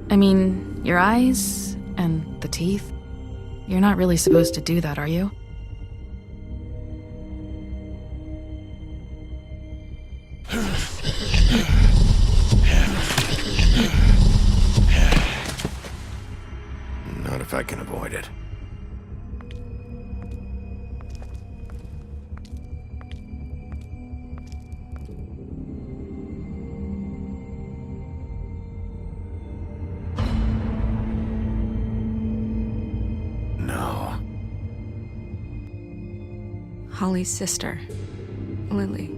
I mean, your eyes and the teeth. You're not really supposed to do that, are you? Not if I can avoid it. No. Holly's sister, Lily.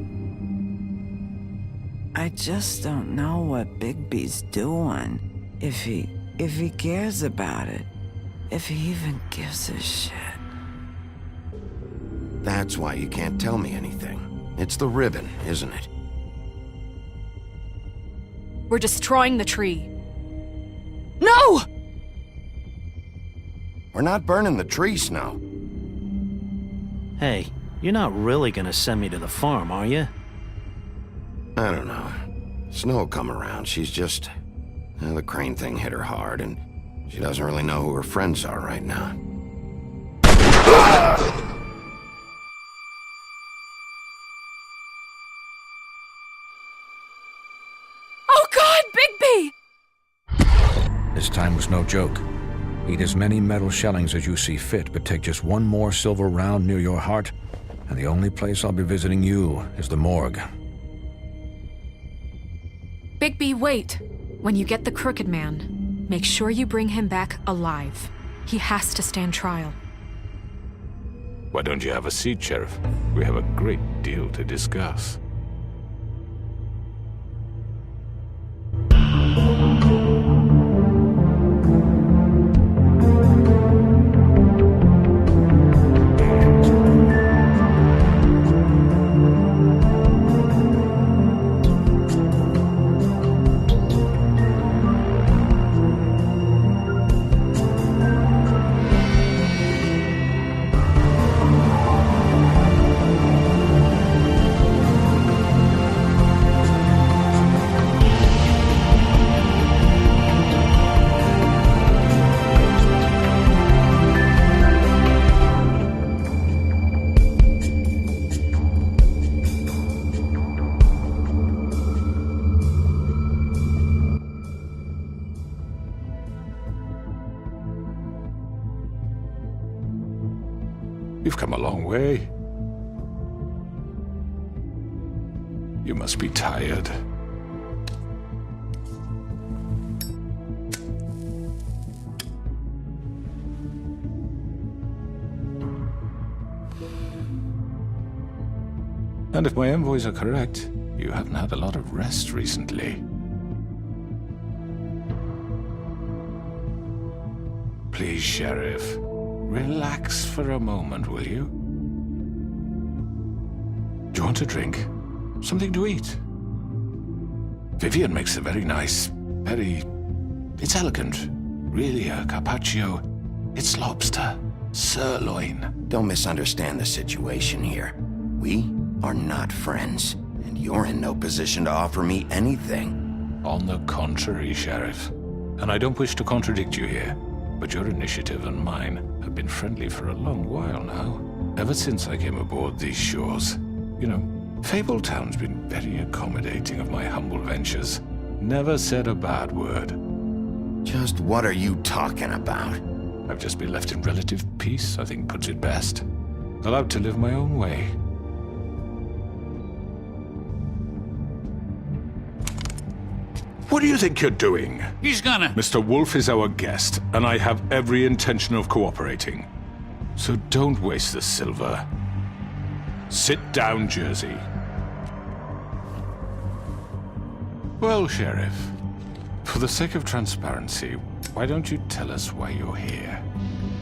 I just don't know what Bigby's doing. If he cares about it. If he even gives a shit. That's why you can't tell me anything. It's the ribbon, isn't it? We're destroying the tree. No! We're not burning the tree, Snow. Hey, you're not really gonna send me to the farm, are you? I don't know. Snow will come around. She's just... the Crane thing hit her hard, and she doesn't really know who her friends are right now. Oh God, Bigby! This time was no joke. Eat as many metal shellings as you see fit, but take just one more silver round near your heart, and the only place I'll be visiting you is the morgue. Bigby, wait. When you get the Crooked Man, make sure you bring him back alive. He has to stand trial. Why don't you have a seat, Sheriff? We have a great deal to discuss. You've come a long way. You must be tired. And if my envoys are correct, you haven't had a lot of rest recently. Please, Sheriff, relax for a moment, will you? Do you want a drink? Something to eat? Vivian makes a very nice, it's elegant. Really, a carpaccio. It's lobster. Sirloin. Don't misunderstand the situation here. We are not friends, and you're in no position to offer me anything. On the contrary, Sheriff. And I don't wish to contradict you here, but your initiative and mine have been friendly for a long while now. Ever since I came aboard these shores. You know, Fabletown's been very accommodating of my humble ventures. Never said a bad word. Just what are you talking about? I've just been left in relative peace, I think puts it best. Allowed to live my own way. What do you think you're doing? He's gonna... Mr. Wolf is our guest, and I have every intention of cooperating. So don't waste the silver. Sit down, Jersey. Well, Sheriff, for the sake of transparency, why don't you tell us why you're here?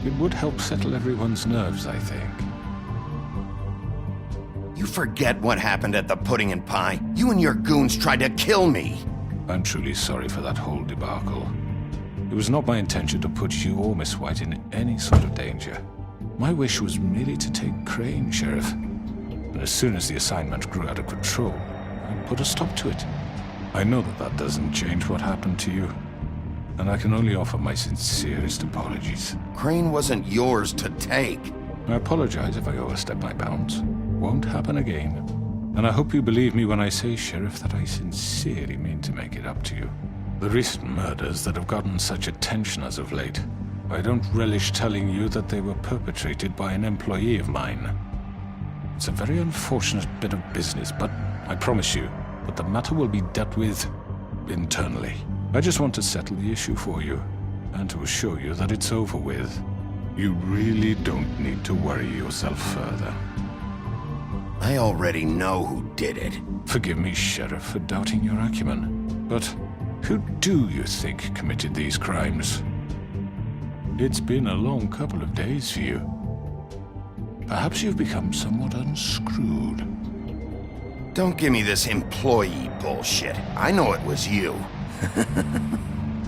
It would help settle everyone's nerves, I think. You forget what happened at the Pudding and Pie? You and your goons tried to kill me. I'm truly sorry for that whole debacle. It was not my intention to put you or Miss White in any sort of danger. My wish was merely to take Crane, Sheriff. And as soon as the assignment grew out of control, I put a stop to it. I know that that doesn't change what happened to you, and I can only offer my sincerest apologies. Crane wasn't yours to take. I apologize if I overstep my bounds. Won't happen again. And I hope you believe me when I say, Sheriff, that I sincerely mean to make it up to you. The recent murders that have gotten such attention as of late, I don't relish telling you that they were perpetrated by an employee of mine. It's a very unfortunate bit of business, but I promise you that the matter will be dealt with internally. I just want to settle the issue for you, and to assure you that it's over with. You really don't need to worry yourself further. I already know who did it. Forgive me, Sheriff, for doubting your acumen, but who do you think committed these crimes? It's been a long couple of days for you. Perhaps you've become somewhat unscrewed. Don't give me this employee bullshit. I know it was you.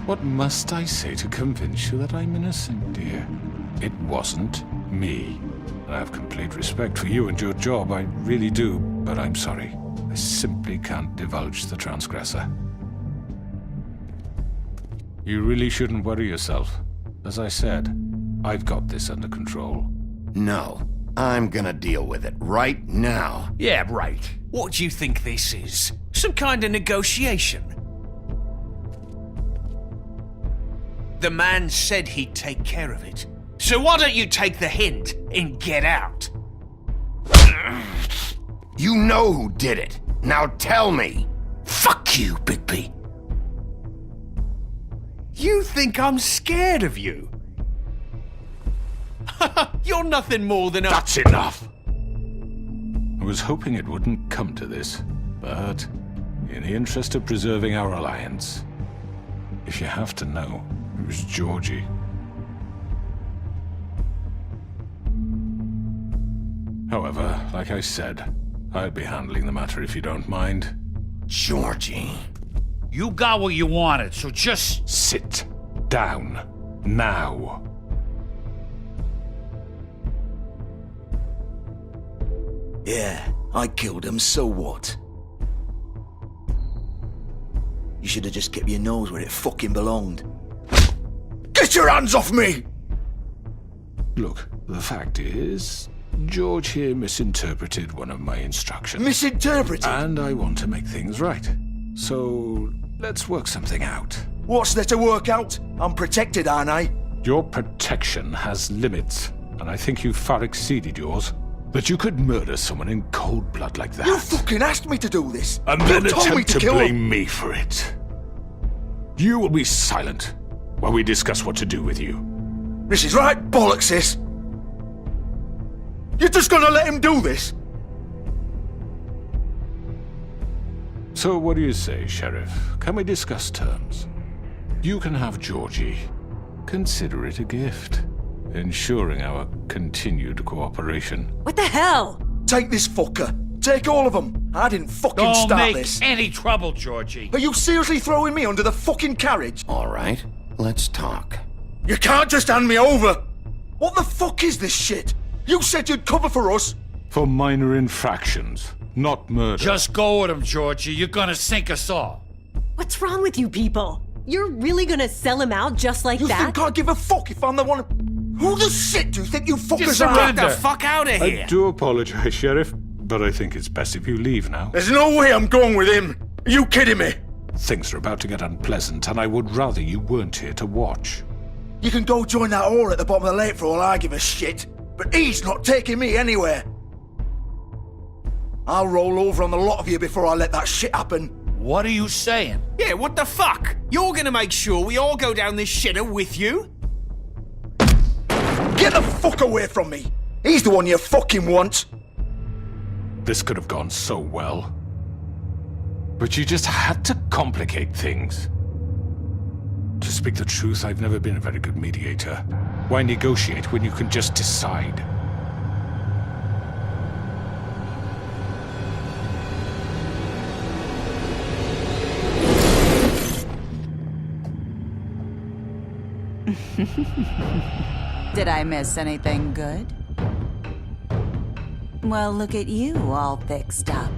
What must I say to convince you that I'm innocent, dear? It wasn't me. I have complete respect for you and your job, I really do, but I'm sorry. I simply can't divulge the transgressor. You really shouldn't worry yourself. As I said, I've got this under control. No, I'm gonna deal with it right now. Yeah, right. What do you think this is? Some kind of negotiation? The man said he'd take care of it. So why don't you take the hint and get out? You know who did it. Now tell me. Fuck you, Bigby. You think I'm scared of you? You're nothing more than a... That's enough! I was hoping it wouldn't come to this, but in the interest of preserving our alliance, if you have to know, it was Georgie. However, like I said, I'll be handling the matter if you don't mind. Georgie. You got what you wanted, so just... Sit down. Now. Yeah, I killed him, so what? You should have just kept your nose where it fucking belonged. Get your hands off me! Look, the fact is, George here misinterpreted one of my instructions. Misinterpreted? And I want to make things right. So, let's work something out. What's there to work out? I'm protected, aren't I? Your protection has limits, and I think you've far exceeded yours. That you could murder someone in cold blood like that. You fucking asked me to do this! And then You told me attempt to kill blame him. me for it. You will be silent while we discuss what to do with you. This is right bollocks, sis! You're just gonna let him do this? So what do you say, Sheriff? Can we discuss terms? You can have Georgie. Consider it a gift, ensuring our continued cooperation. What the hell? Take this fucker. Take all of them. I didn't fucking Don't start make this. any trouble, Georgie. Are you seriously throwing me under the fucking carriage? All right, let's talk. You can't just hand me over! What the fuck is this shit? You said you'd cover for us. For minor infractions, not murder. Just go with him, Georgie. You're gonna sink us all. What's wrong with you people? You're really gonna sell him out just like You that? think I give a fuck if I'm the one? Who the shit do you think you fuckers Just are? surrender. Get the fuck out of here! I do apologize, Sheriff, but I think it's best if you leave now. There's no way I'm going with him. Are you kidding me? Things are about to get unpleasant, and I would rather you weren't here to watch. You can go join that whore at the bottom of the lake for all I give a shit. But he's not taking me anywhere. I'll roll over on the lot of you before I let that shit happen. What are you saying? Yeah, what the fuck? You're gonna make sure we all go down this shitter with you? Get the fuck away from me! He's the one you fucking want! This could have gone so well. But you just had to complicate things. To speak the truth, I've never been a very good mediator. Why negotiate when you can just decide? Did I miss anything good? Well, look at you, all fixed up.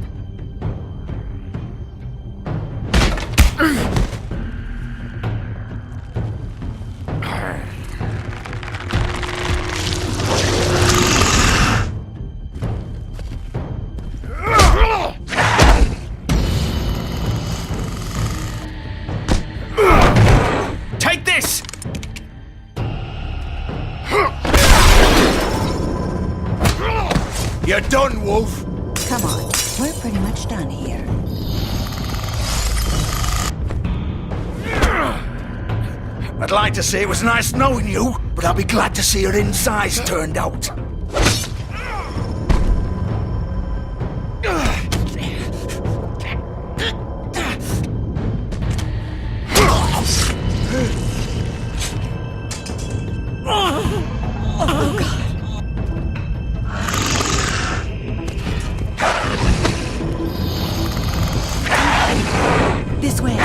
Take this! You're done, Wolf! Come on, we're pretty much done here. I'd like to say it was nice knowing you, but I'll be glad to see your insides turned out. This way.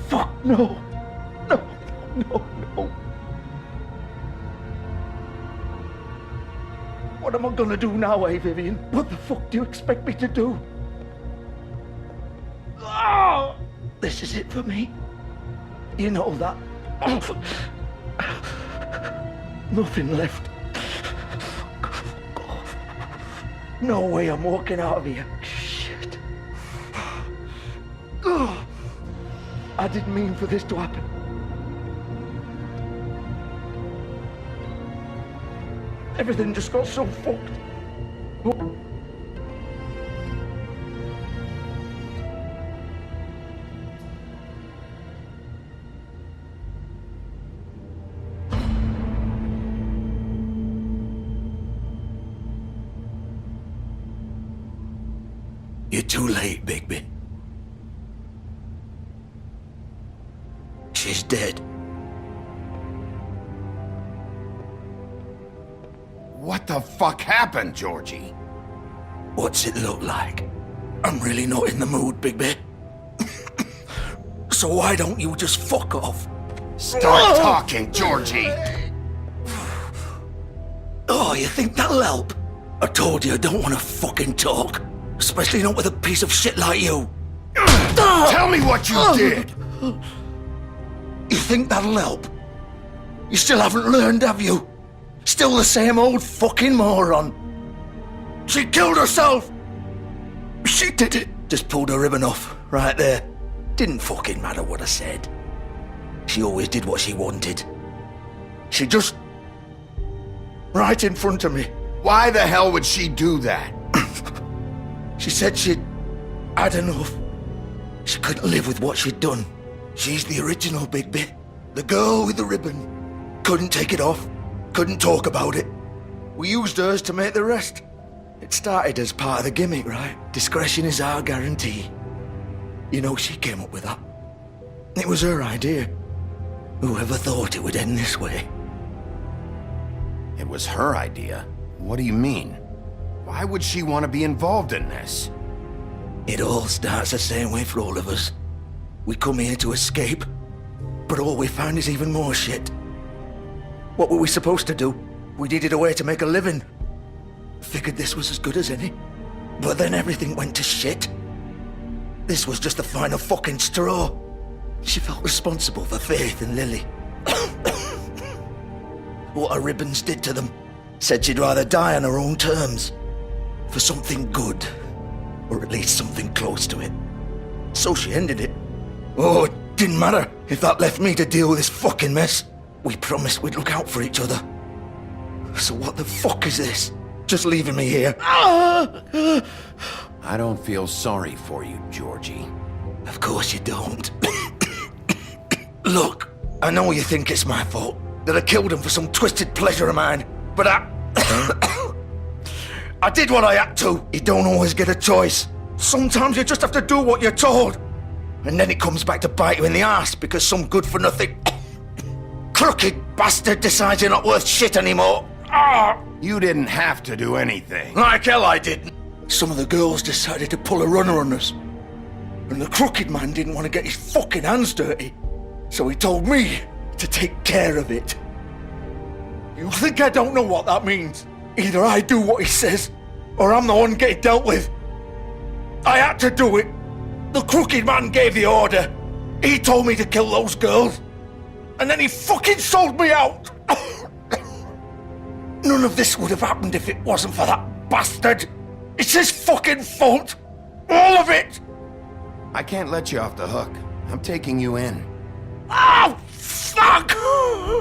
fuck, no. No, no, no. What am I gonna do now, eh, Vivian? What the fuck do you expect me to do? Oh, this is it for me. You know that. Nothing left. Fuck off. No way I'm walking out of here. Shit. Oh, I didn't mean for this to happen. Everything just got so fucked. You're too late, Bigby. She's dead. What the fuck happened, Georgie? What's it look like? I'm really not in the mood, Bigby. So why don't you just fuck off? Start talking, Georgie! Oh, you think that'll help? I told you I don't want to fucking talk. Especially not with a piece of shit like you. Tell me what you did! You think that'll help? You still haven't learned, have you? Still the same old fucking moron. She killed herself! She did it! Just pulled her ribbon off, right there. Didn't fucking matter what I said. She always did what she wanted. She just... right in front of me. Why the hell would she do that? She said she'd had enough. She couldn't live with what she'd done. She's the original Bigby. The girl with the ribbon. Couldn't take it off. Couldn't talk about it. We used hers to make the rest. It started as part of the gimmick, right? Discretion is our guarantee. You know, she came up with that. It was her idea. Whoever thought it would end this way? It was her idea? What do you mean? Why would she want to be involved in this? It all starts the same way for all of us. We come here to escape, but all we find is even more shit. What were we supposed to do? We needed a way to make a living. Figured this was as good as any. But then everything went to shit. This was just the final fucking straw. She felt responsible for Faith and Lily. What her ribbons did to them. Said she'd rather die on her own terms. For something good. Or at least something close to it. So she ended it. Oh, it didn't matter if that left me to deal with this fucking mess. We promised we'd look out for each other. So what the fuck is this? Just leaving me here? I don't feel sorry for you, Georgie. Of course you don't. Look, I know you think it's my fault. That I killed him for some twisted pleasure of mine. But I did what I had to. You don't always get a choice. Sometimes you just have to do what you're told. And then it comes back to bite you in the ass because some good-for-nothing crooked bastard decides you're not worth shit anymore. You didn't have to do anything. Like hell I didn't. Some of the girls decided to pull a runner on us. And the crooked man didn't want to get his fucking hands dirty. So he told me to take care of it. You think I don't know what that means? Either I do what he says, or I'm the one getting dealt with. I had to do it. The crooked man gave the order. He told me to kill those girls. And then he fucking sold me out. None of this would have happened if it wasn't for that bastard. It's his fucking fault. All of it. I can't let you off the hook. I'm taking you in. Oh, fuck!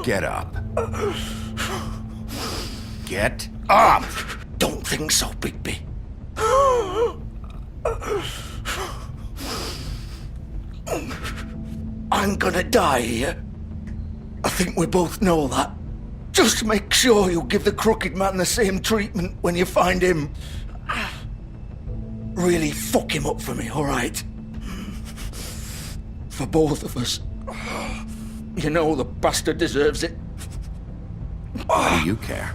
Get up. Get up! Don't think so, Bigby. I'm gonna die here. I think we both know that. Just make sure you give the crooked man the same treatment when you find him. Really fuck him up for me, alright? For both of us. You know the bastard deserves it. Why do you care?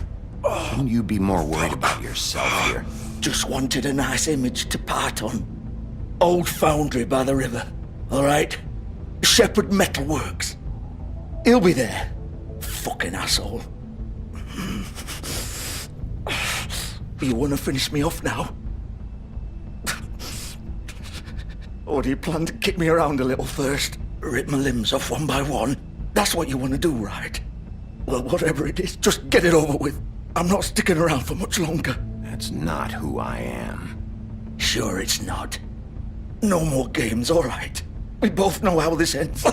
Shouldn't you be more worried about yourself here? Just wanted a nice image to part on. Old foundry by the river, alright? Shepherd Metalworks. He'll be there. Fucking asshole. You want to finish me off now? Or do you plan to kick me around a little first? Rip my limbs off one by one? That's what you want to do, right? Well, whatever it is, just get it over with. I'm not sticking around for much longer. That's not who I am. Sure it's not. No more games, all right. We both know how this ends.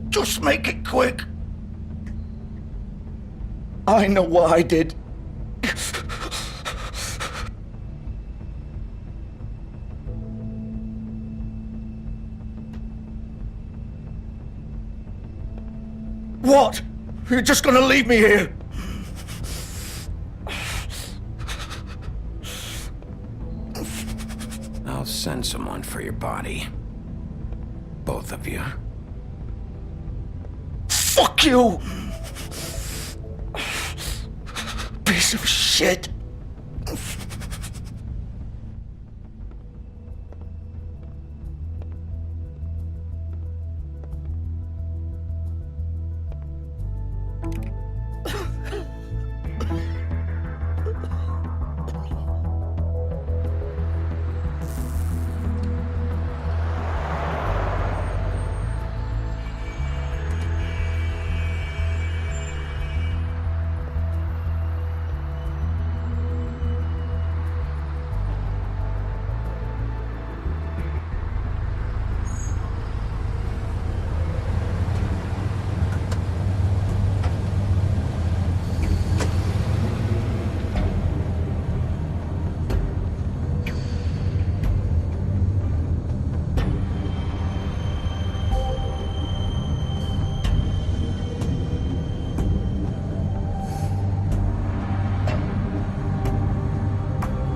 Just make it quick. I know what I did. What? You're just gonna leave me here? I'll send someone for your body. Both of you. Fuck you! Piece of shit.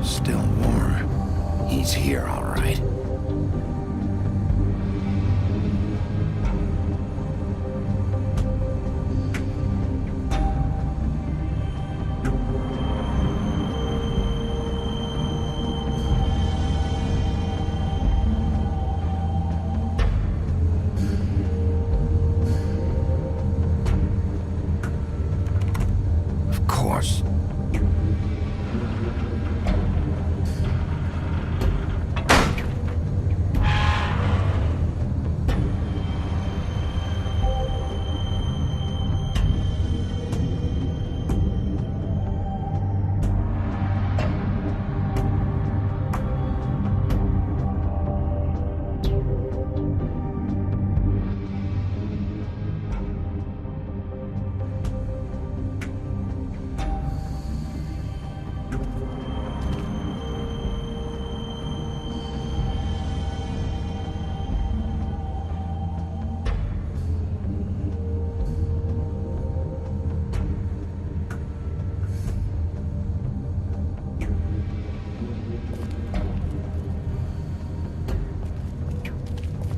Still warm. He's here, all right. Of course.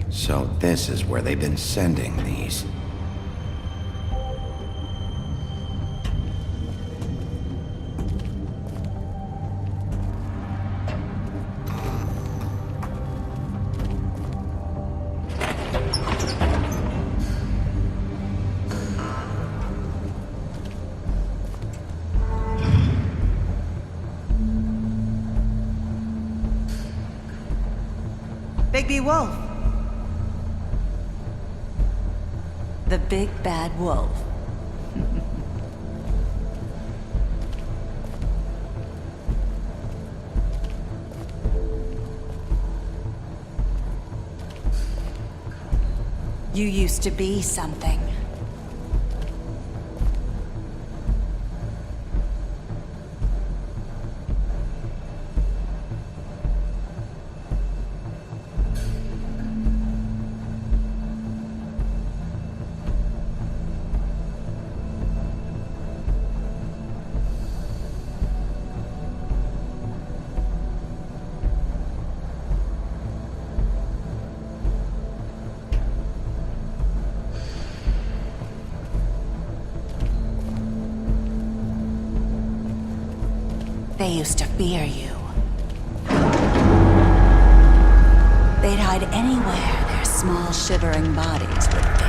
So this is where they've been sending these. Bigby Wolf. The big bad wolf. You used to be something. They used to fear you. They'd hide anywhere their small, shivering bodies would fit.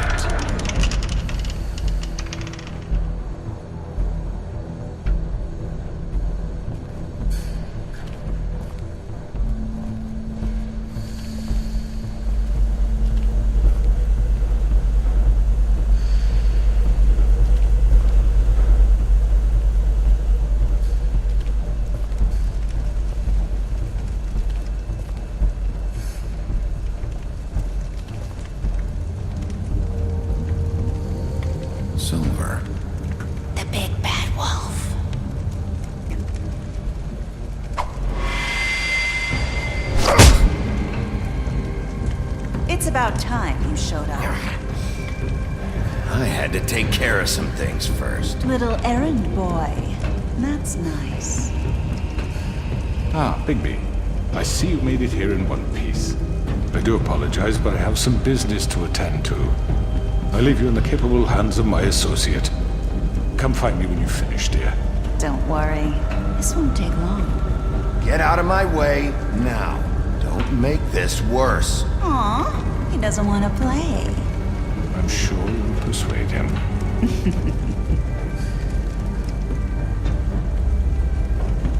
Silver. The big bad wolf. It's about time you showed up. I had to take care of some things first. Little errand boy. That's nice. Ah, Bigby. I see you made it here in one piece. I do apologize, but I have some business to attend to. I leave you in the capable hands of my associate. Come find me when you finish, dear. Don't worry. This won't take long. Get out of my way now. Don't make this worse. Aw, he doesn't want to play. I'm sure you'll persuade him.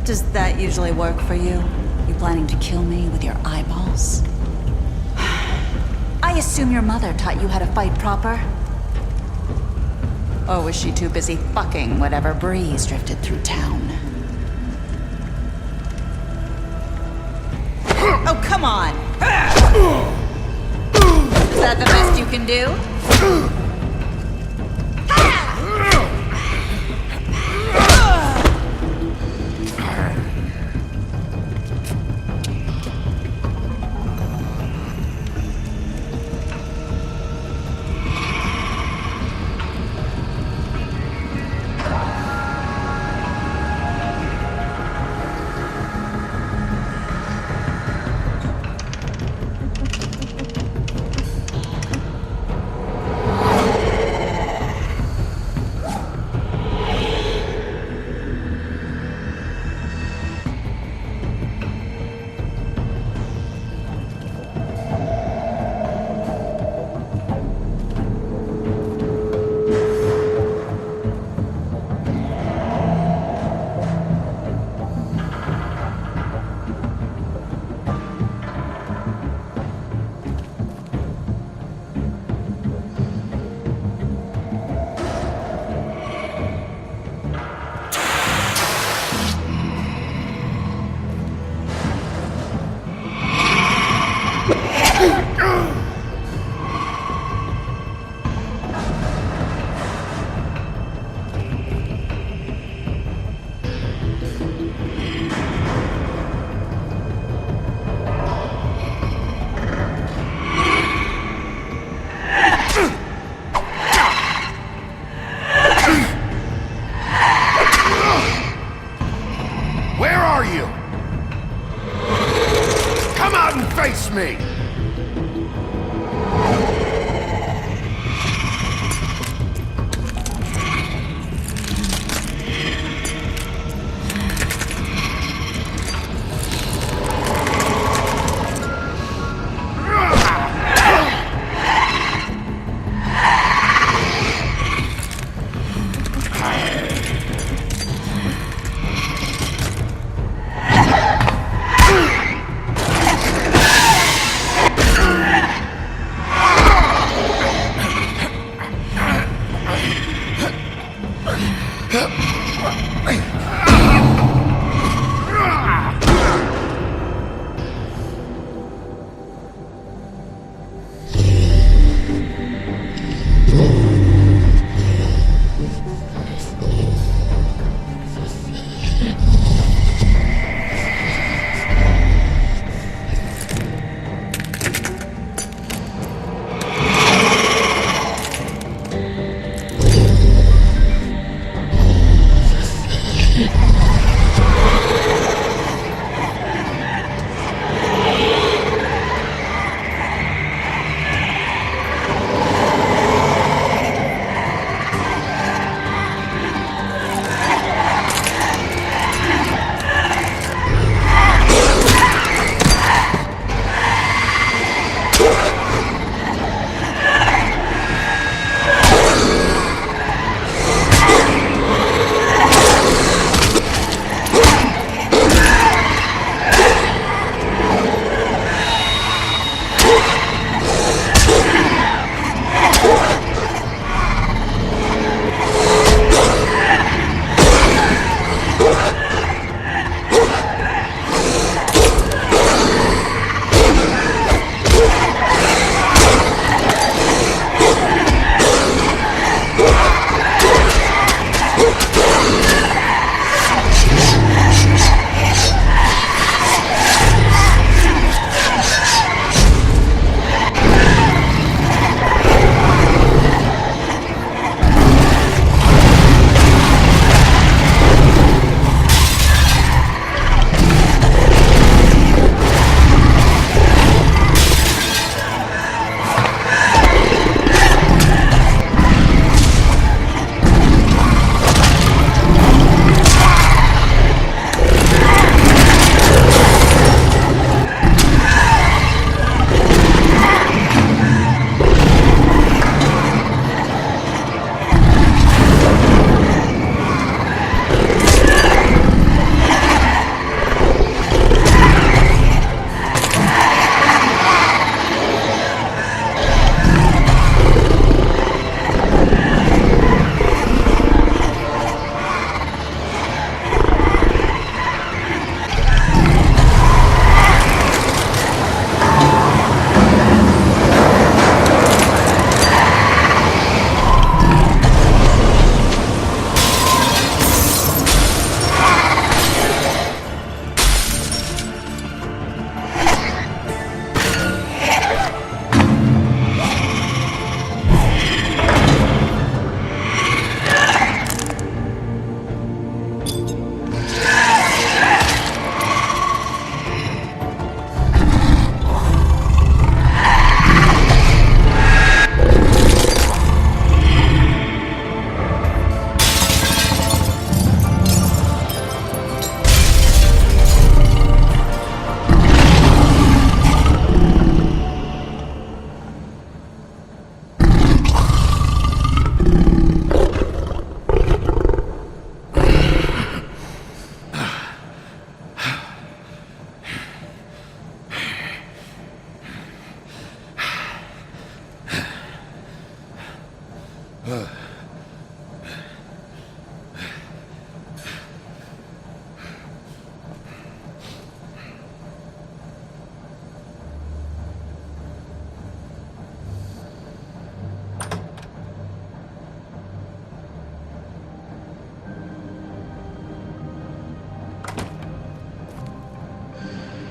Does that usually work for you? You planning to kill me with your eyeballs? I assume your mother taught you how to fight proper? Or was she too busy fucking whatever breeze drifted through town? Oh, come on! Is that the best you can do? Face me!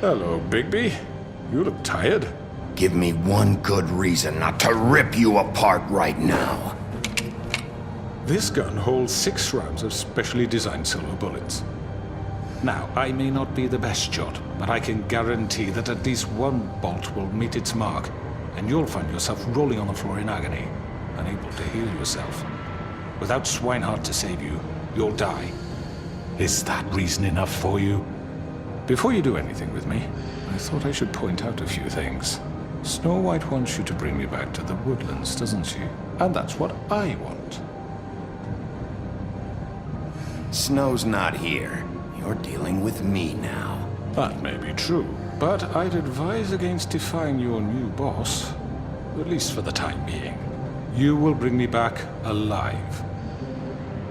Hello, Bigby. You look tired. Give me one good reason not to rip you apart right now. This gun holds 6 rounds of specially designed silver bullets. Now, I may not be the best shot, but I can guarantee that at least one bolt will meet its mark, and you'll find yourself rolling on the floor in agony, unable to heal yourself. Without Swinehart to save you, you'll die. Is that reason enough for you? Before you do anything with me, I thought I should point out a few things. Snow White wants you to bring me back to the woodlands, doesn't she? And that's what I want. Snow's not here. You're dealing with me now. That may be true, but I'd advise against defying your new boss, at least for the time being. You will bring me back alive.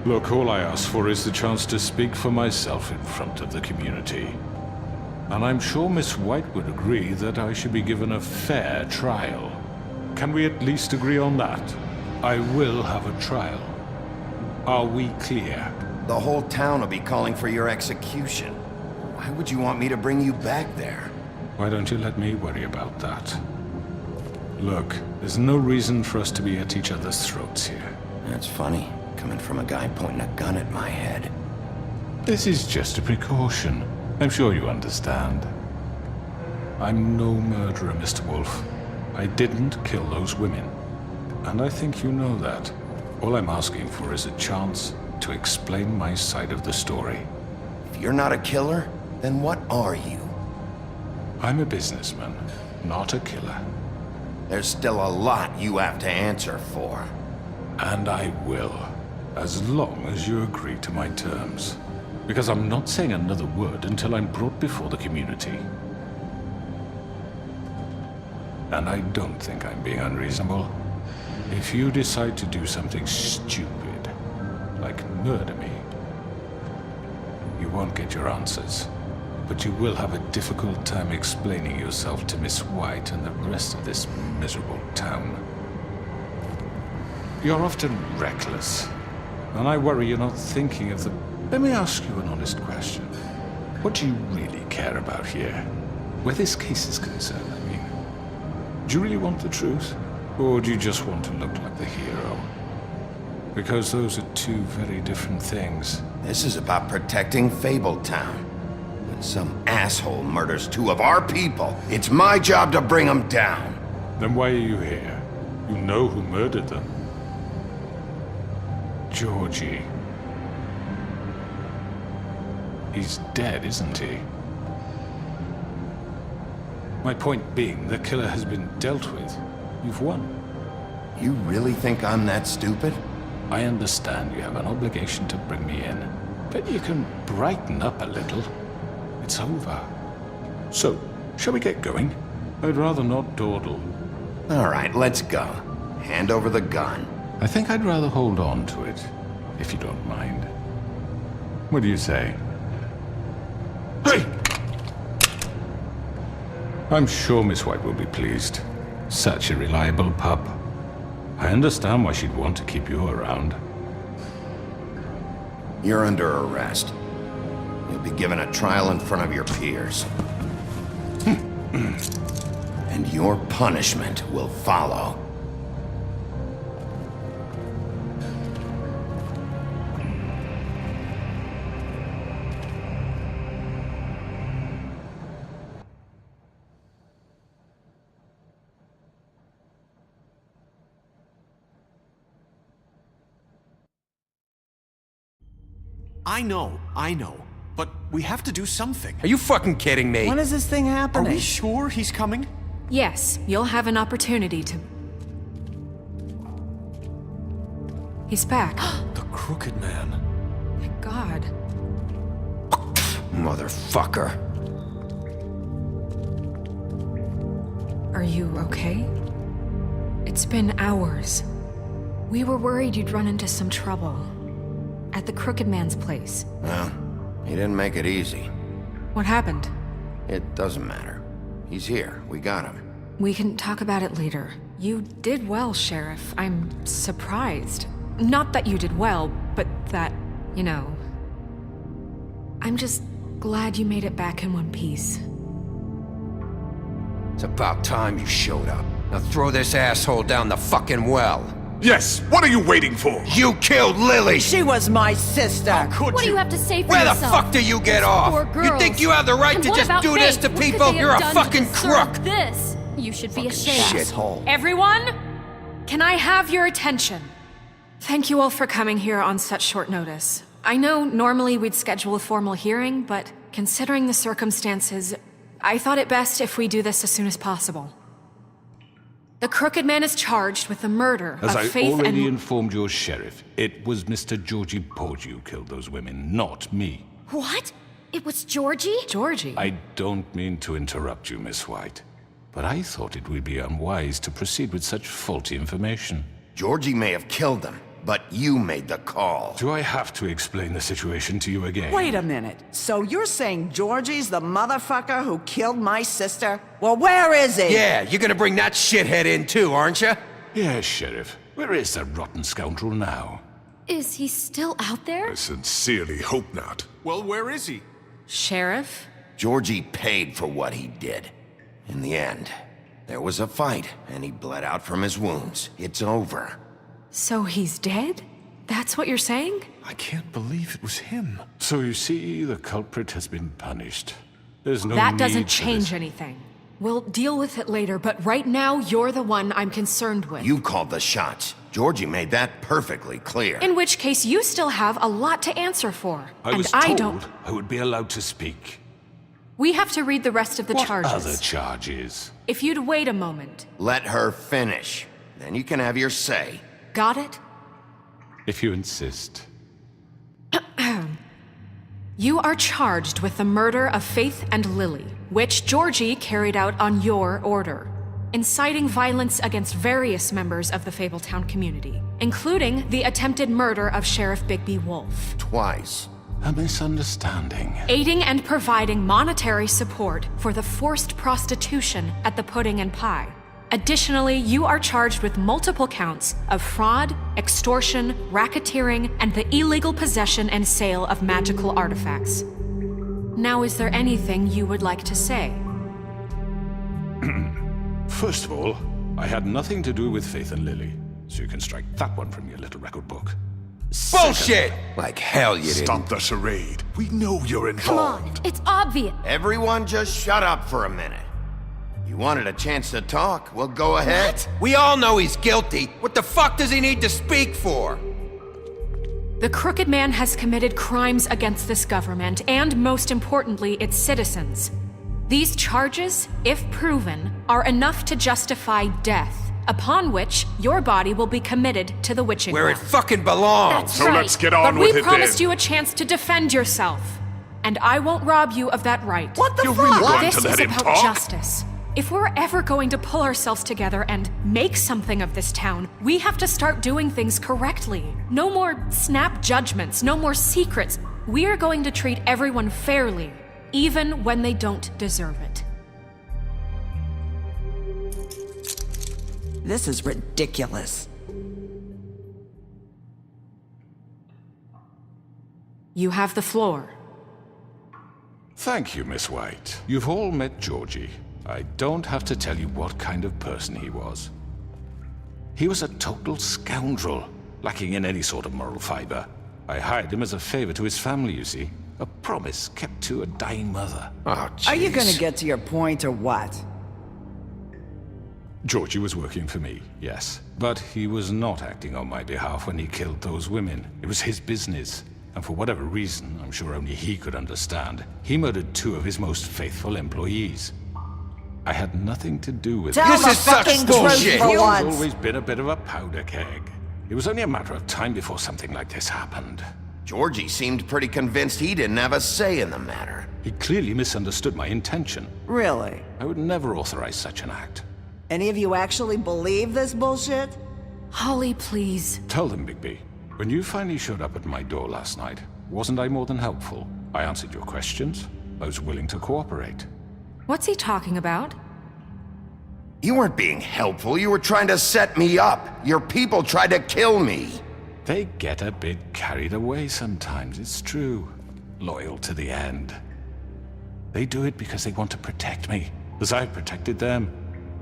Look, all I ask for is the chance to speak for myself in front of the community. And I'm sure Miss White would agree that I should be given a fair trial. Can we at least agree on that? I will have a trial. Are we clear? The whole town will be calling for your execution. Why would you want me to bring you back there? Why don't you let me worry about that? Look, there's no reason for us to be at each other's throats here. That's funny, coming from a guy pointing a gun at my head. This is just a precaution. I'm sure you understand. I'm no murderer, Mr. Wolf. I didn't kill those women. And I think you know that. All I'm asking for is a chance to explain my side of the story. If you're not a killer, then what are you? I'm a businessman, not a killer. There's still a lot you have to answer for. And I will, as long as you agree to my terms. Because I'm not saying another word until I'm brought before the community. And I don't think I'm being unreasonable. If you decide to do something stupid, like murder me, you won't get your answers. But you will have a difficult time explaining yourself to Miss White and the rest of this miserable town. You're often reckless, and I worry you're not thinking of the... Let me ask you an honest question. What do you really care about here? Where this case is concerned, I mean. Do you really want the truth? Or do you just want to look like the hero? Because those are two very different things. This is about protecting Fabletown. When some asshole murders 2 of our people, it's my job to bring them down. Then why are you here? You know who murdered them. Georgie. He's dead, isn't he? My point being, the killer has been dealt with. You've won. You really think I'm that stupid? I understand you have an obligation to bring me in, but you can brighten up a little. It's over. So, shall we get going? I'd rather not dawdle. All right, let's go. Hand over the gun. I think I'd rather hold on to it, if you don't mind. What do you say? Hey! I'm sure Miss White will be pleased. Such a reliable pup. I understand why she'd want to keep you around. You're under arrest. You'll be given a trial in front of your peers. And your punishment will follow. I know. But we have to do something. Are you fucking kidding me? When is this thing Are happening? we sure he's coming? Yes, you'll have an opportunity to... He's back. The Crooked Man. Thank God. Motherfucker. Are you okay? It's been hours. We were worried you'd run into some trouble. At the Crooked Man's place. Well, he didn't make it easy. What happened? It doesn't matter. He's here. We got him. We can talk about it later. You did well, Sheriff. I'm surprised. Not that you did well, but that, you know... I'm just glad you made it back in one piece. It's about time you showed up. Now throw this asshole down the fucking well. Yes, what are you waiting for? You killed Lily! She was my sister. What do you have to say for Where yourself? the fuck do you get Those off? poor You girls. think you have the right And to what just about do this Faith? to What could people? they You're have a done to fucking deserve crook! This. You should be ashamed. Shithole. Everyone, can I have your attention? Thank you all for coming here on such short notice. I know normally we'd schedule a formal hearing, but considering the circumstances, I thought it best if we do this as soon as possible. The Crooked Man is charged with the murder As of I Faith already and... informed your sheriff, it was Mr. Georgie Porgy who killed those women, not me. What? It was Georgie? Georgie? I don't mean to interrupt you, Miss White, but I thought it would be unwise to proceed with such faulty information. Georgie may have killed them, but you made the call. Do I have to explain the situation to you again? Wait a minute. So you're saying Georgie's the motherfucker who killed my sister? Well, where is he? Yeah, you're gonna bring that shithead in too, aren't you? Yes, Sheriff. Where is that rotten scoundrel now? Is he still out there? I sincerely hope not. Well, where is he? Sheriff? Georgie paid for what he did. In the end, there was a fight, and he bled out from his wounds. It's over. So he's dead? That's what you're saying? I can't believe it was him. So you see, the culprit has been punished. There's no That need doesn't for change this. anything. We'll deal with it later, but right now, you're the one I'm concerned with. You called the shots. Georgie made that perfectly clear. In which case, you still have a lot to answer for. I was told I would be allowed to speak. We have to read the rest of the What charges. other charges? If you'd wait a moment. Let her finish. Then you can have your say. Got it? If you insist. You are charged with the murder of Faith and Lily, which Georgie carried out on your order, inciting violence against various members of the Fabletown community, including the attempted murder of Sheriff Bigby Wolf. Twice. A misunderstanding. Aiding and providing monetary support for the forced prostitution at the Pudding and Pie. Additionally, you are charged with multiple counts of fraud, extortion, racketeering, and the illegal possession and sale of magical artifacts. Now, is there anything you would like to say? First of all, I had nothing to do with Faith and Lily, so you can strike that one from your little record book. Bullshit! Like hell you didn't. Stop the charade. We know you're Come involved. on, it's obvious. Everyone just shut up for a minute. You wanted a chance to talk? Well, go ahead. We all know he's guilty. What the fuck does he need to speak for? The Crooked Man has committed crimes against this government and, most importantly, its citizens. These charges, if proven, are enough to justify death, upon which your body will be committed to the witching Where it well. fucking belongs. That's So right. let's get on But with we it promised then. you a chance to defend yourself, and I won't rob you of that right. What the You're fuck? really going This to let is him about talk? justice. If we're ever going to pull ourselves together and make something of this town, we have to start doing things correctly. No more snap judgments, no more secrets. We are going to treat everyone fairly, even when they don't deserve it. This is ridiculous. You have the floor. Thank you, Miss White. You've all met Georgie. I don't have to tell you what kind of person he was. He was a total scoundrel, lacking in any sort of moral fiber. I hired him as a favor to his family, you see. A promise kept to a dying mother. Oh, jeez. Are you gonna get to your point or what? Georgie was working for me, yes. But he was not acting on my behalf when he killed those women. It was his business. And for whatever reason, I'm sure only he could understand, he murdered 2 of his most faithful employees. I had nothing to do with Tell it. This the is such fucking bullshit. truth for He's once. always been a bit of a powder keg. It was only a matter of time before something like this happened. Georgie seemed pretty convinced he didn't have a say in the matter. He clearly misunderstood my intention. Really? I would never authorize such an act. Any of you actually believe this bullshit? Holly, please. Tell them, Bigby. When you finally showed up at my door last night, wasn't I more than helpful? I answered your questions. I was willing to cooperate. What's he talking about? You weren't being helpful. You were trying to set me up. Your people tried to kill me. They get a bit carried away sometimes, it's true. Loyal to the end. They do it because they want to protect me. as I protected them.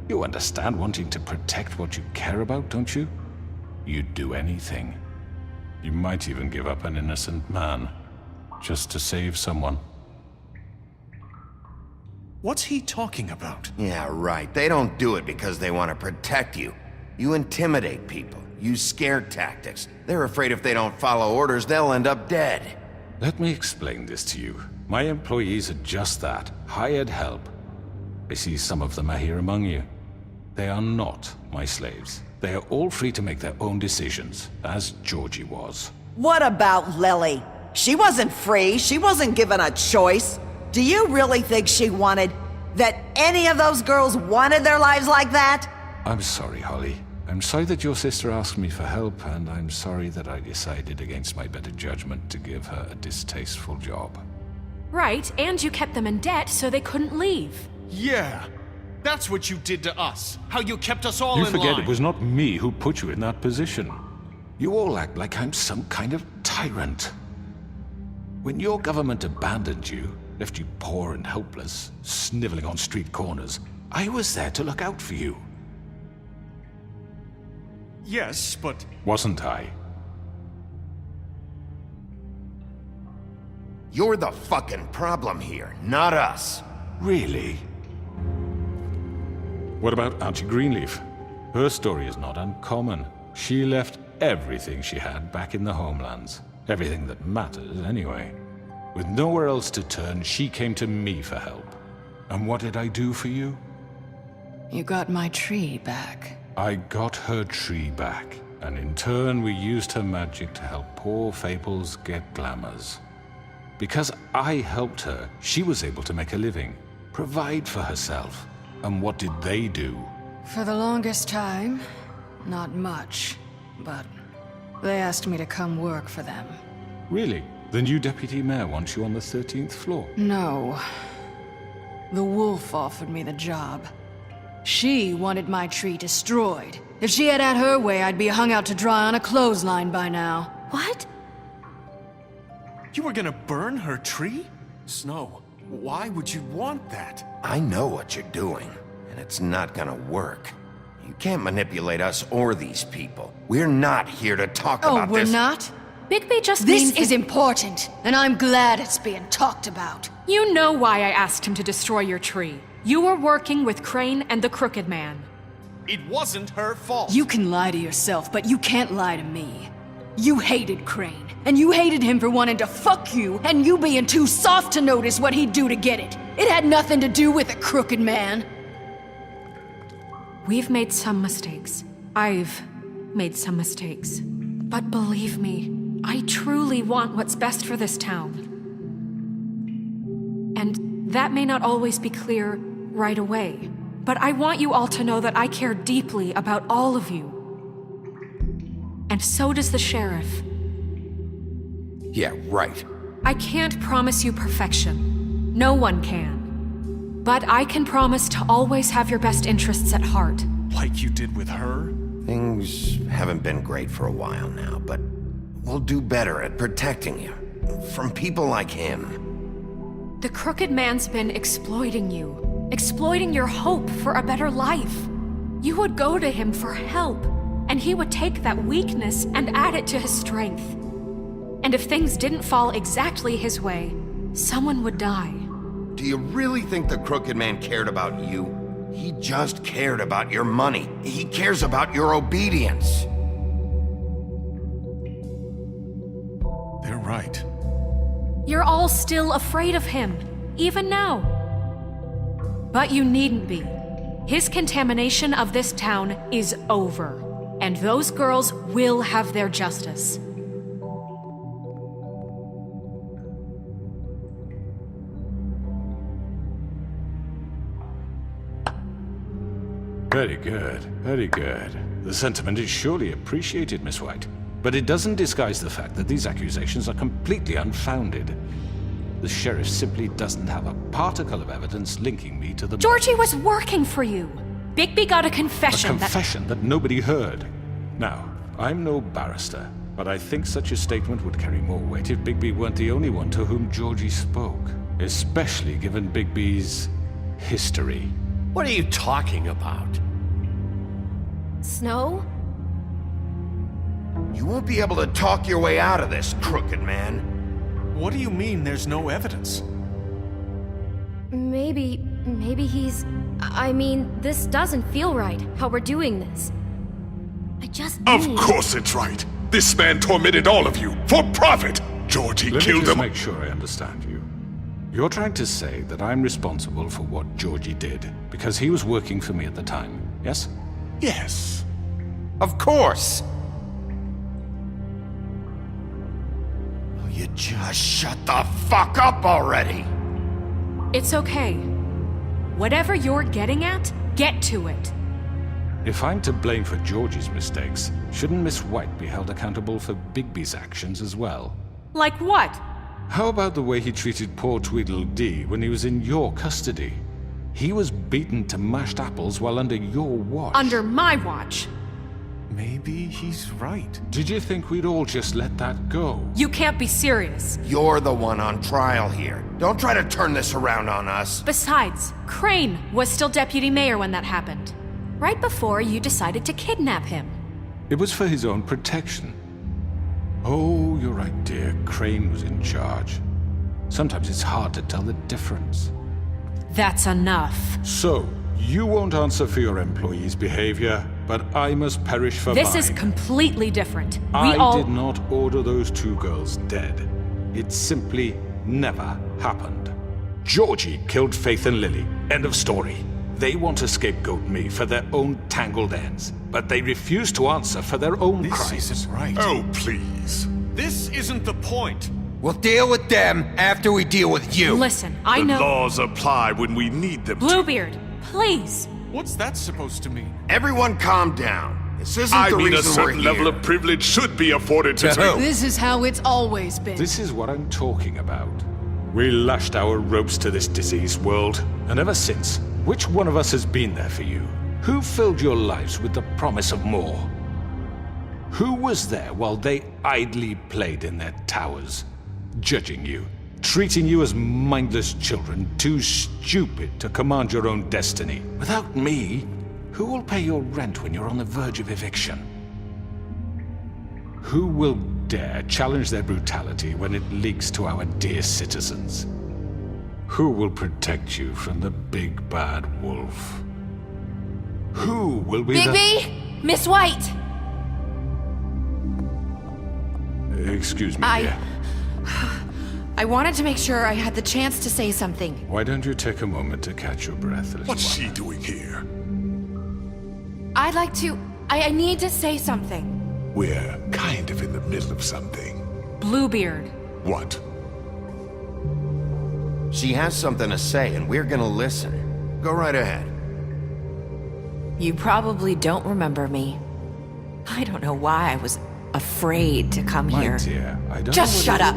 You understand wanting to protect what you care about, don't you? You'd do anything. You might even give up an innocent man, just to save someone. What's he talking about? Yeah, right. They don't do it because they want to protect you. You intimidate people, use scare tactics. They're afraid if they don't follow orders, they'll end up dead. Let me explain this to you. My employees are just that, hired help. I see some of them are here among you. They are not my slaves. They are all free to make their own decisions, as Georgie was. What about Lily? She wasn't free. She wasn't given a choice. Do you really think she wanted... that any of those girls wanted their lives like that? I'm sorry, Holly. I'm sorry that your sister asked me for help, and I'm sorry that I decided against my better judgment to give her a distasteful job. Right, and you kept them in debt so they couldn't leave. Yeah, that's what you did to us. How you kept us all in line. You forget it was not me who put you in that position. You all act like I'm some kind of tyrant. When your government abandoned you, left you poor and helpless, sniveling on street corners, I was there to look out for you. Yes, but... Wasn't I? You're the fucking problem here, not us. Really? What about Auntie Greenleaf? Her story is not uncommon. She left everything she had back in the homelands. Everything that matters, anyway. With nowhere else to turn, she came to me for help. And what did I do for you? You got my tree back. I got her tree back, and in turn we used her magic to help poor Fables get glamours. Because I helped her, she was able to make a living, provide for herself. And what did they do? For the longest time, not much, but they asked me to come work for them. Really? The new deputy mayor wants you on the 13th floor? No. The wolf offered me the job. She wanted my tree destroyed. If she had her way, I'd be hung out to dry on a clothesline by now. What? You were gonna burn her tree? Snow, why would you want that? I know what you're doing, and it's not gonna work. You can't manipulate us or these people. We're not here to talk about this. Oh, we're not? Bigby just This means is important, and I'm glad it's being talked about. You know why I asked him to destroy your tree. You were working with Crane and the Crooked Man. It wasn't her fault. You can lie to yourself, but you can't lie to me. You hated Crane, and you hated him for wanting to fuck you, and you being too soft to notice what he'd do to get it. It had nothing to do with the Crooked Man. We've made some mistakes. I've made some mistakes. But believe me, I truly want what's best for this town. And that may not always be clear right away, but I want you all to know that I care deeply about all of you. And so does the sheriff. Yeah, right. I can't promise you perfection. No one can. But I can promise to always have your best interests at heart. Like you did with her? Things haven't been great for a while now, but we'll do better at protecting you. From people like him. The Crooked Man's been exploiting you. Exploiting your hope for a better life. You would go to him for help, and he would take that weakness and add it to his strength. And if things didn't fall exactly his way, someone would die. Do you really think the Crooked Man cared about you? He just cared about your money. He cares about your obedience. They're right. You're all still afraid of him, even now. But you needn't be. His contamination of this town is over, and those girls will have their justice. Very good, very good. The sentiment is surely appreciated, Miss White. But it doesn't disguise the fact that these accusations are completely unfounded. The sheriff simply doesn't have a particle of evidence linking me to the... Georgie was working for you. Bigby got a confession A confession that nobody heard. Now, I'm no barrister, but I think such a statement would carry more weight if Bigby weren't the only one to whom Georgie spoke. Especially given Bigby's history. What are you talking about? Snow? You won't be able to talk your way out of this, crooked man. What do you mean there's no evidence? Maybe he's... I mean, this doesn't feel right, how we're doing this. I just Of need... course it's right. This man tormented all of you for profit. Georgie Let me killed just them. make sure I understand you. You're trying to say that I'm responsible for what Georgie did because he was working for me at the time, yes? Yes. Of course. Will you just shut the fuck up already? It's okay. Whatever you're getting at, get to it. If I'm to blame for Georgie's mistakes, shouldn't Miss White be held accountable for Bigby's actions as well? Like what? How about the way he treated poor Tweedledee when he was in your custody? He was beaten to mashed apples while under your watch. Under my watch. Maybe he's right. Did you think we'd all just let that go? You can't be serious. You're the one on trial here. Don't try to turn this around on us. Besides, Crane was still deputy mayor when that happened. Right before you decided to kidnap him. It was for his own protection. Oh, you're right, dear. Crane was in charge. Sometimes it's hard to tell the difference. That's enough. So, you won't answer for your employees' behavior, but I must perish for This mine. is completely different. I did not order those two girls dead. It simply never happened. Georgie killed Faith and Lily. End of story. They want to scapegoat me for their own tangled ends, but they refuse to answer for their own crimes. This isn't right. Oh, please. This isn't the point. We'll deal with them after we deal with you. Listen, I The know... laws apply when we need them to. Bluebeard, please. What's that supposed to mean? Everyone calm down. This isn't I the mean, a reason we're certain here. level of privilege should be afforded to... To who? This is how it's always been. This is what I'm talking about. We lashed our ropes to this diseased world, and ever since, which one of us has been there for you? Who filled your lives with the promise of more? Who was there while they idly played in their towers, judging you, treating you as mindless children, too stupid to command your own destiny? Without me, who will pay your rent when you're on the verge of eviction? Who will dare challenge their brutality when it leaks to our dear citizens? Who will protect you from the big bad wolf? Who will be Bigby! Miss White! Excuse me, dear. I wanted to make sure I had the chance to say something. Why don't you take a moment to catch your breath, little What's one? she doing here? I'd like to... I need to say something. We're kind of in the middle of something. Bluebeard. What? She has something to say, and we're gonna listen. Go right ahead. You probably don't remember me. I don't know why I was afraid to come My here. dear, I don't Just know shut up!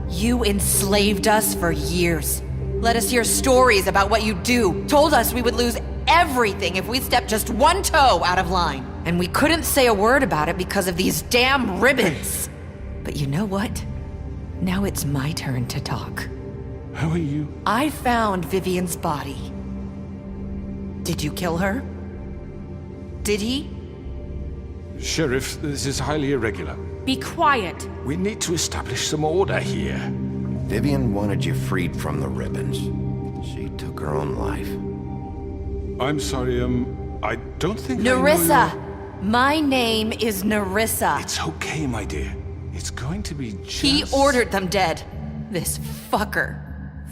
You enslaved us for years. Let us hear stories about what you do. Told us we would lose everything if we stepped just one toe out of line. And we couldn't say a word about it because of these damn ribbons. But you know what? Now it's my turn to talk. How are you? I found Vivian's body. Did you kill her? Did he? Sheriff, this is highly irregular. Be quiet. We need to establish some order here. Vivian wanted you freed from the ribbons. She took her own life. I'm sorry, I don't think I know Nerissa! you- My name is Nerissa. It's okay, my dear. It's going to be just... He ordered them dead. This fucker.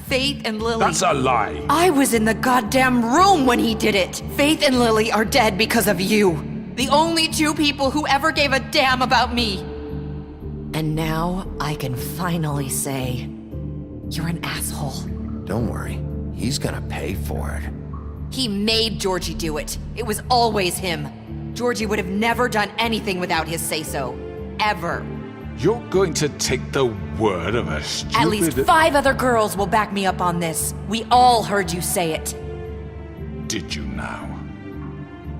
Faith and Lily. That's a lie. I was in the goddamn room when he did it. Faith and Lily are dead because of you. The only two people who ever gave a damn about me. And now I can finally say, you're an asshole. Don't worry. He's gonna pay for it. He made Georgie do it. It was always him. Georgie would have never done anything without his say-so. Ever. You're going to take the word of a stupid... At least 5 other girls will back me up on this. We all heard you say it. Did you now?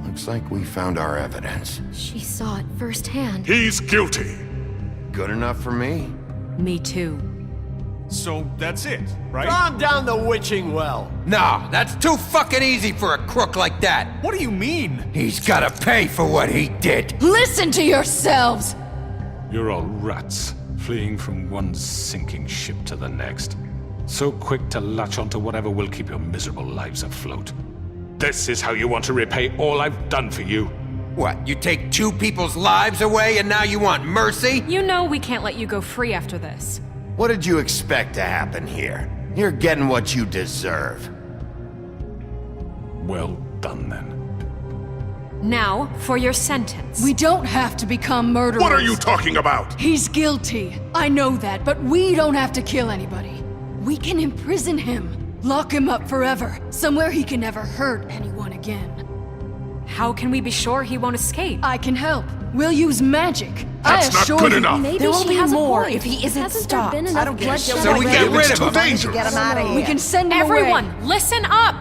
Looks like we found our evidence. She saw it firsthand. He's guilty. Good enough for me. Me too. So that's it, right? Calm down the witching well. No, that's too fucking easy for a crook like that. What do you mean? He's gotta pay for what he did. Listen to yourselves! You're all rats, fleeing from one sinking ship to the next. So quick to latch onto whatever will keep your miserable lives afloat. This is how you want to repay all I've done for you? What, you take two people's lives away and now you want mercy? You know we can't let you go free after this. What did you expect to happen here? You're getting what you deserve. Well done, then. Now, for your sentence. We don't have to become murderers. What are you talking about? He's guilty. I know that, but we don't have to kill anybody. We can imprison him. Lock him up forever. Somewhere he can never hurt anyone again. How can we be sure he won't escape? I can help. We'll use magic. That's not good enough. Maybe There will she be has more a point. if he isn't Hasn't stopped. There been enough bloodshed So we get rid of him. Get him out of here. We can send him Everyone, away. listen up!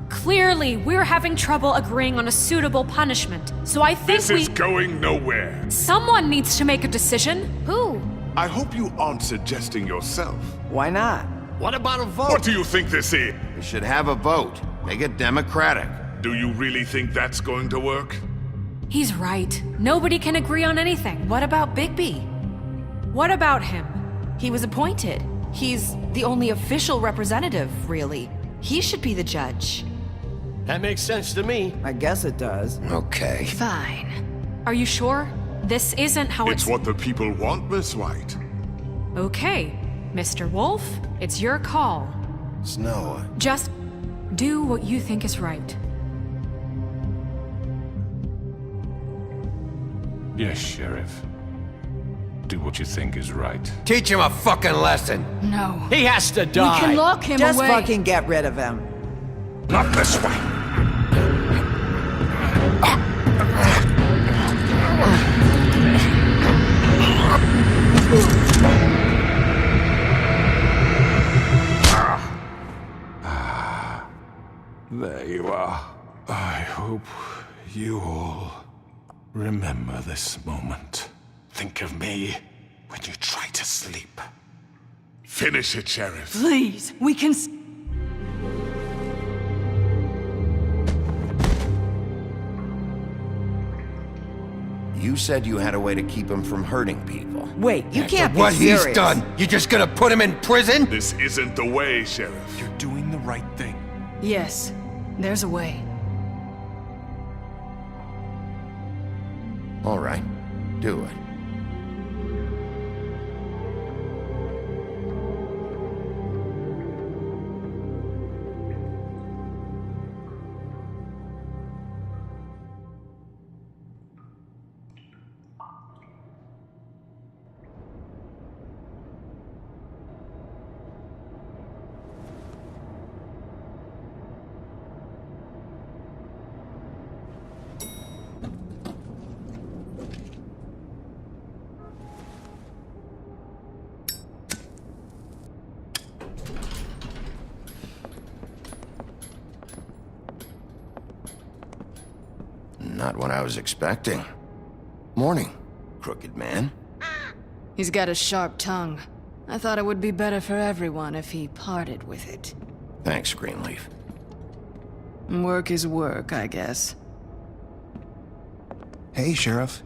Clearly, we're having trouble agreeing on a suitable punishment, so I think This is going nowhere. Someone needs to make a decision. Who? I hope you aren't suggesting yourself. Why not? What about a vote? What do you think this is? We should have a vote. Make it democratic. Do you really think that's going to work? He's right. Nobody can agree on anything. What about Bigby? What about him? He was appointed. He's the only official representative, really. He should be the judge. That makes sense to me. I guess it does. Okay. Fine. Are you sure? This isn't how It's what the people want, Miss White. Okay, Mr. Wolf, it's your call. Snow. Just do what you think is right. Yes, Sheriff. Do what you think is right. Teach him a fucking lesson. No. He has to die. We can lock him Just away. fucking get rid of him. Not this way. There you are. I hope you all remember this moment. Think of me when you try to sleep. Finish it, Sheriff. Please, we can. You said you had a way to keep him from hurting people. Wait, you can't be What serious. he's done, you just gonna put him in prison? This isn't the way, Sheriff. You're doing the right thing. Yes, there's a way. All right. Do it. Not what I was expecting. Morning, crooked man. He's got a sharp tongue. I thought it would be better for everyone if he parted with it. Thanks, Greenleaf. Work is work, I guess. Hey, Sheriff.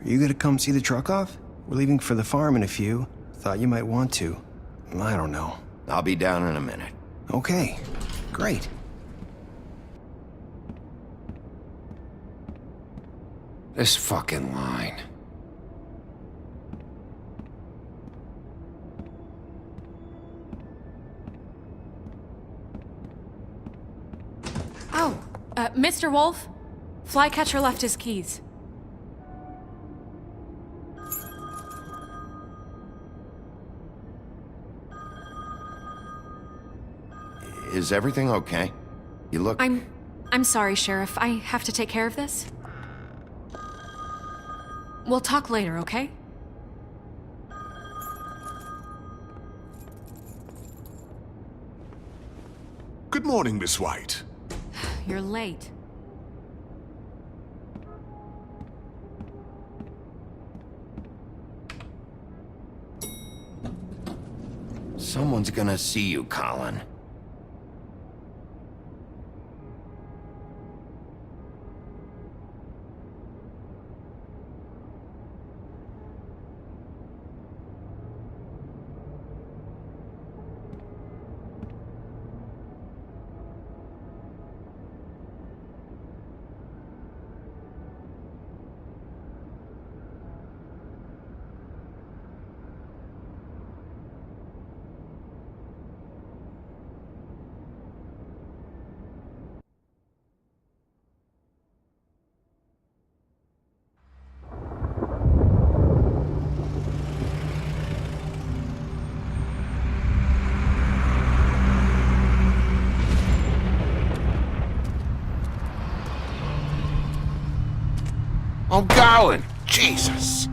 Are you gonna come see the truck off? We're leaving for the farm in a few. Thought you might want to. I don't know. I'll be down in a minute. Okay, great. This fucking line. Oh, Mr. Wolf, Flycatcher left his keys. Is everything okay? You look... I'm sorry, Sheriff. I have to take care of this. We'll talk later, okay? Good morning, Miss White. You're late. Someone's gonna see you, Colin. I'm going! Jesus!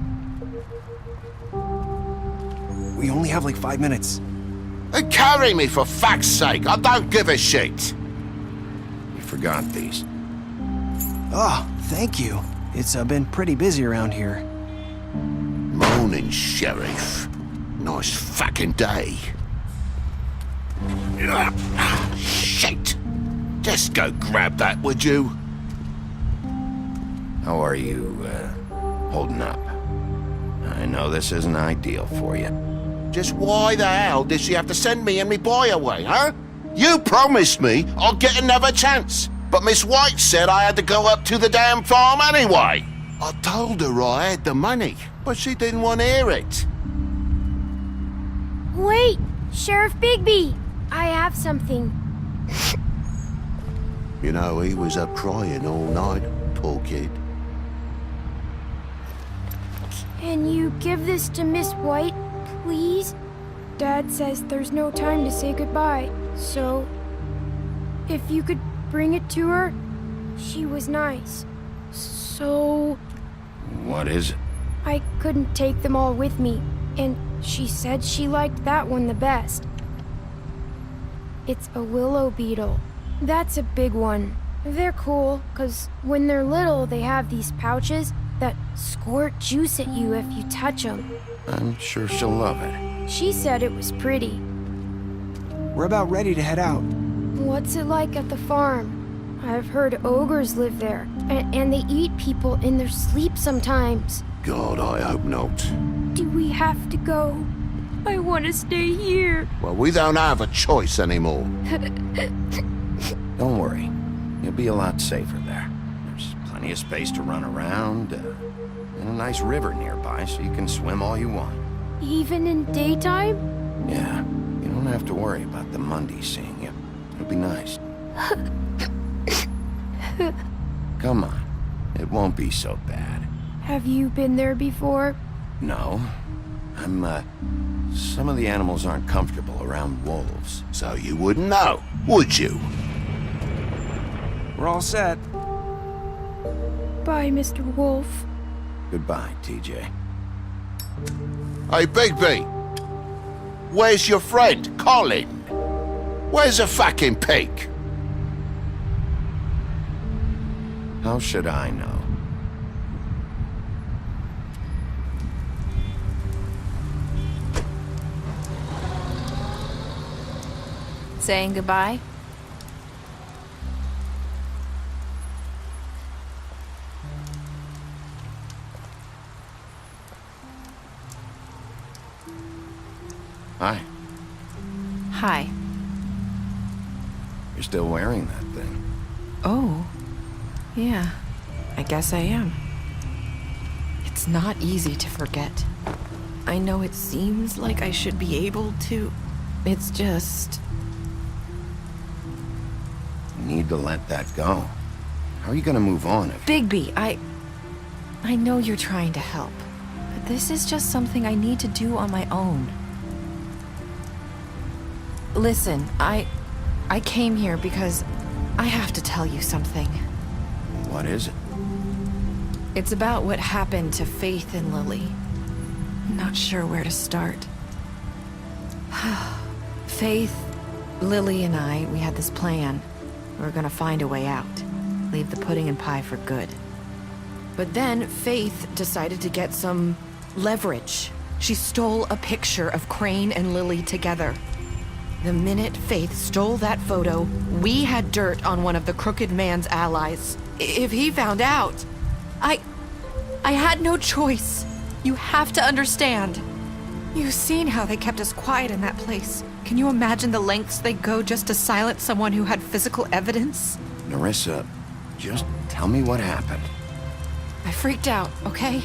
We only have like 5 minutes. Then carry me, for fuck's sake! I don't give a shit! You forgot these. Oh, thank you. It's been pretty busy around here. Morning, Sheriff. Nice fucking day. Shit! Just go grab that, would you? How are you, holding up? I know this isn't ideal for you. Just why the hell did she have to send me and me boy away, huh? You promised me I'd get another chance, but Miss White said I had to go up to the damn farm anyway. I told her I had the money, but she didn't want to hear it. Wait, Sheriff Bigby, I have something. You know, he was up crying all night, poor kid. Can you give this to Miss White, please? Dad says there's no time to say goodbye, so if you could bring it to her, she was nice. So What is it? I couldn't take them all with me, and she said she liked that one the best. It's a willow beetle. That's a big one. They're cool, 'cause when they're little, they have these pouches that squirt juice at you if you touch them. I'm sure she'll love it. She said it was pretty. We're about ready to head out. What's it like at the farm? I've heard ogres live there, and they eat people in their sleep sometimes. God, I hope not. Do we have to go? I want to stay here. Well, we don't have a choice anymore. Don't worry. You'll be a lot safer there. There's plenty of space to run around, and a nice river nearby so you can swim all you want. Even in daytime? Yeah, you don't have to worry about the Mundy seeing you. It'll be nice. Come on. It won't be so bad. Have you been there before? No. Some of the animals aren't comfortable around wolves, so you wouldn't know, would you? We're all set. Bye, Mr. Wolf. Goodbye, TJ. Hey, Bigby! Where's your friend, Colin? Where's the fucking pig? How should I know? Saying goodbye? Hi. Hi. You're still wearing that thing. Oh. Yeah. I guess I am. It's not easy to forget. I know it seems like I should be able to. It's just... You need to let that go. How are you gonna move on if... Bigby, I know you're trying to help, but this is just something I need to do on my own. Listen, I came here because I have to tell you something. What is it? It's about what happened to Faith and Lily. I'm not sure where to start. Faith, Lily, and I, we had this plan. We were gonna find a way out. Leave the pudding and pie for good. But then Faith decided to get some leverage. She stole a picture of Crane and Lily together. The minute Faith stole that photo, we had dirt on one of the Crooked Man's allies. If he found out, I had no choice. You have to understand. You've seen how they kept us quiet in that place. Can you imagine the lengths they go just to silence someone who had physical evidence? Nerissa, just tell me what happened. I freaked out, okay?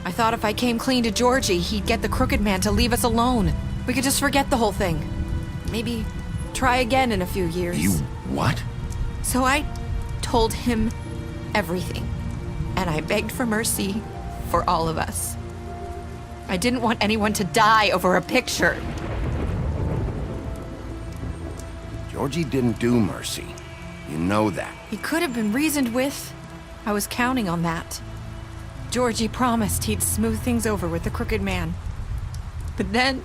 I thought if I came clean to Georgie, he'd get the Crooked Man to leave us alone. We could just forget the whole thing. Maybe try again in a few years. You what? So I told him everything. And I begged for mercy for all of us. I didn't want anyone to die over a picture. Georgie didn't do mercy. You know that. He could have been reasoned with. I was counting on that. Georgie promised he'd smooth things over with the Crooked Man. But then...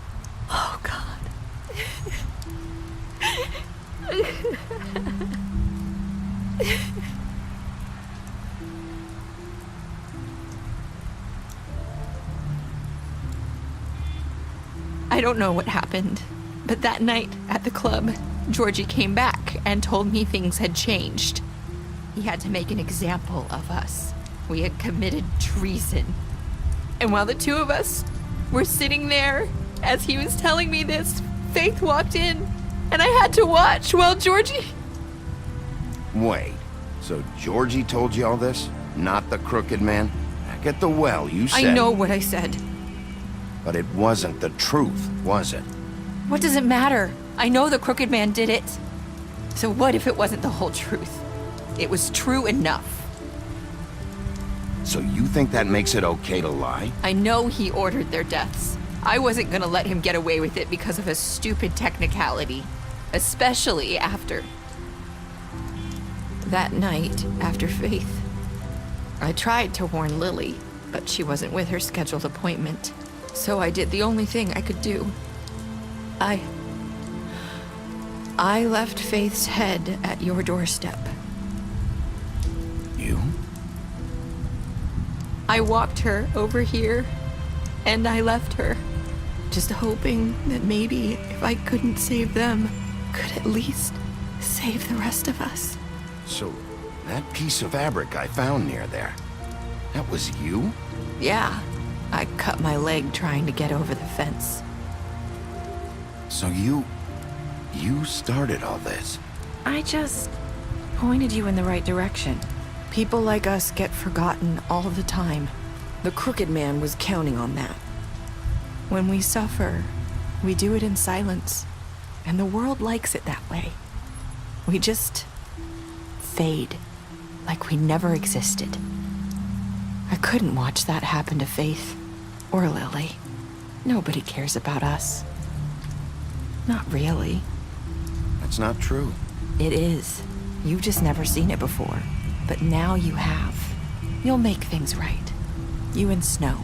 Oh, God. I don't know what happened, but that night at the club, Georgie came back and told me things had changed. He had to make an example of us. We had committed treason. And while the two of us were sitting there, as he was telling me this, Faith walked in, and I had to watch while Georgie... Wait, so Georgie told you all this? Not the Crooked Man? Back at the well, you said... I know what I said. But it wasn't the truth, was it? What does it matter? I know the Crooked Man did it. So what if it wasn't the whole truth? It was true enough. So you think that makes it okay to lie? I know he ordered their deaths. I wasn't gonna let him get away with it because of a stupid technicality. Especially after... that night, after Faith. I tried to warn Lily, but she wasn't with her scheduled appointment. So I did the only thing I could do. I left Faith's head at your doorstep. You? I walked her over here, and I left her, just hoping that maybe if I couldn't save them, could at least save the rest of us. So, that piece of fabric I found near there, that was you? Yeah, I cut my leg trying to get over the fence. So you started all this? I just pointed you in the right direction. People like us get forgotten all the time. The Crooked Man was counting on that. When we suffer, we do it in silence, and the world likes it that way. We just fade, like we never existed. I couldn't watch that happen to Faith, or Lily. Nobody cares about us. Not really. That's not true. It is. You've just never seen it before. But now you have. You'll make things right. You and Snow.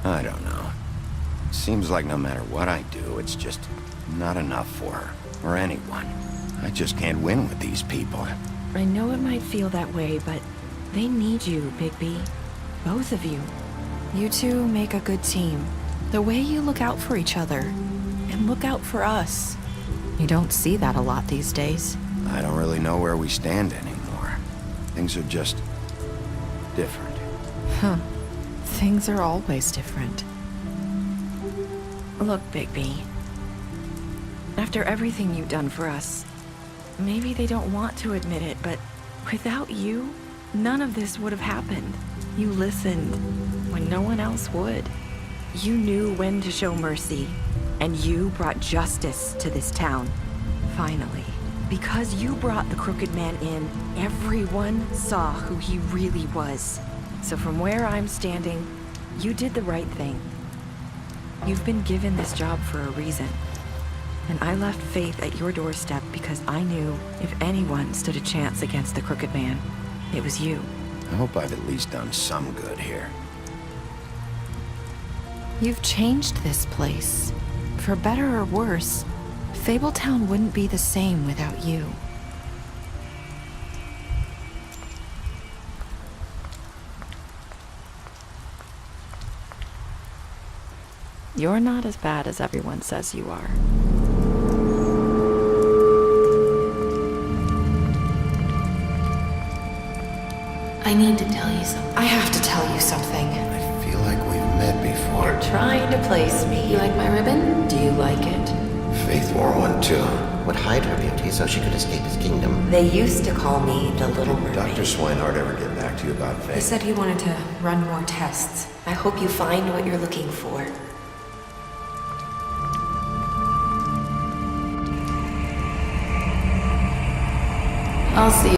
I don't know. Seems like no matter what I do, it's just not enough for her, or anyone. I just can't win with these people. I know it might feel that way, but they need you, Bigby. Both of you. You two make a good team. The way you look out for each other, and look out for us. You don't see that a lot these days. I don't really know where we stand anymore. Things are just different. Huh. Things are always different. Look, Bigby. After everything you've done for us, maybe they don't want to admit it, but without you, none of this would have happened. You listened when no one else would. You knew when to show mercy, and you brought justice to this town. Finally. Because you brought the Crooked Man in, everyone saw who he really was. So from where I'm standing, you did the right thing. You've been given this job for a reason. And I left Faith at your doorstep because I knew if anyone stood a chance against the Crooked Man, it was you. I hope I've at least done some good here. You've changed this place. For better or worse, Fabletown wouldn't be the same without you. You're not as bad as everyone says you are. I need to tell you something. I have to tell you something. I feel like we've met before. You're trying to place me. You like my ribbon? Do you like it? Faith wore one too. Would hide her beauty so she could escape his kingdom. They used to call me the Little Mermaid. Dr. Swinehart ever get back to you about He Faith? said he wanted to run more tests. I hope you find what you're looking for. I'll see you.